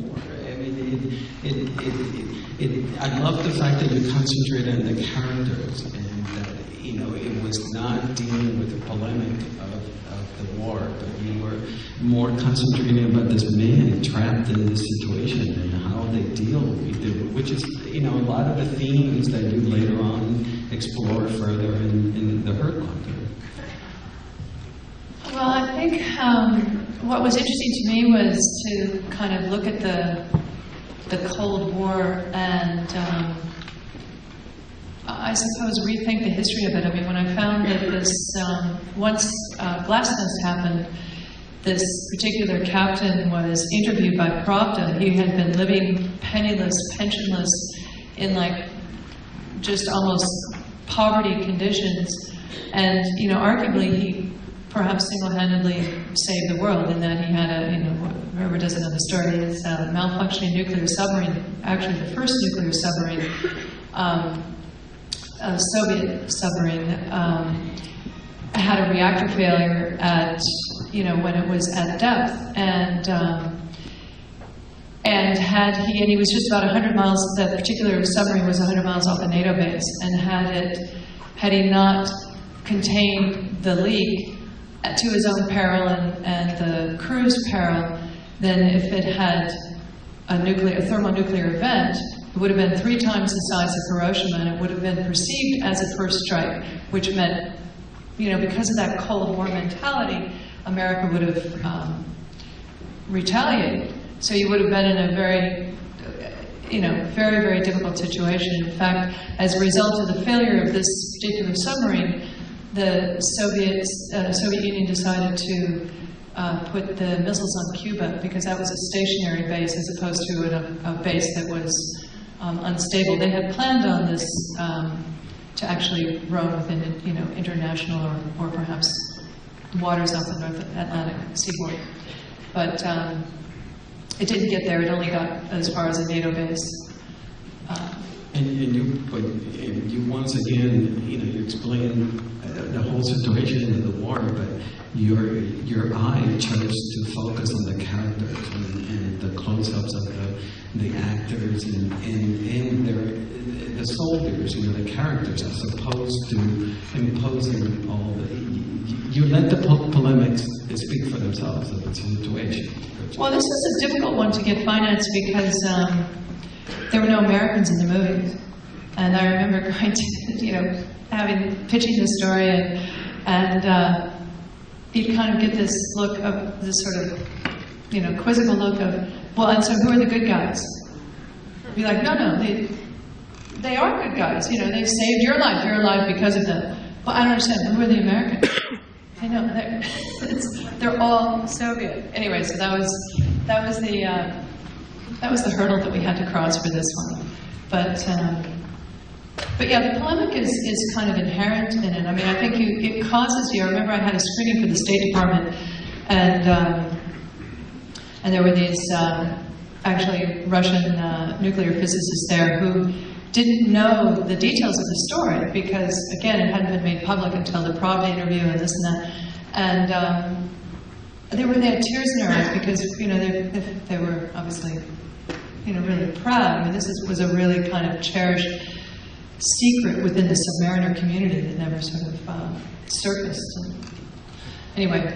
War. I mean, I love the fact that you concentrate on the characters and that, you know, it was not dealing with the polemic of the war, but you were more concentrating about this man trapped in this situation and how they deal with it, which is, you know, a lot of the themes that you later on explore further in the Hurt Locker. Well, I think what was interesting to me was to kind of look at the Cold War and I suppose rethink the history of it. I mean, when I found that this, once Glasnost happened, this particular captain was interviewed by Pravda. He had been living penniless, pensionless, in like just almost poverty conditions. And, you know, arguably he perhaps single-handedly saved the world in that he had a, you know, whoever doesn't know the story, it's a malfunctioning nuclear submarine, actually the first nuclear submarine, a Soviet submarine, had a reactor failure at, you know, when it was at depth, and he was just about 100 miles. That particular submarine was 100 miles off a NATO base, and had he not contained the leak to his own peril and the crew's peril, then if it had a thermonuclear event, it would have been 3 times the size of Hiroshima, and it would have been perceived as a first strike, which meant, you know, because of that Cold War mentality, America would have retaliated. So you would have been in a very, you know, very, very difficult situation. In fact, as a result of the failure of this particular submarine, the Soviet Union decided to put the missiles on Cuba because that was a stationary base as opposed to a base that was unstable. They had planned on this to actually roam within, you know, international or perhaps waters off the North Atlantic seaboard. But it didn't get there. It only got as far as a NATO base. And you once again, you know, you explain the whole situation of the war, but your eye chose to focus on the characters and the close-ups of the actors and the soldiers, you know, the characters, as opposed to imposing all the. You let the polemics speak for themselves of the situation. Well, this was a difficult one to get financed because there were no Americans in the movie. And I remember going to, you know, pitching the story, and you'd kind of get this look of, this sort of, you know, quizzical look of, well, and so who are the good guys? Be like, no, they are good guys. You know, they saved your life. You're alive because of them. Well, I don't understand. Who are the Americans? I know they're all Soviet. Anyway, so that was the hurdle that we had to cross for this one. But yeah, the polemic is kind of inherent in it. I mean, I think it causes you. I remember I had a screening for the State Department, and there were these actually Russian nuclear physicists there who didn't know the details of the story because, again, it hadn't been made public until the Pravda interview and this and that. And they had tears in their eyes because, you know, they were obviously, you know, really proud. I mean, this was a really kind of cherished secret within the submariner community that never sort of surfaced. Anyway.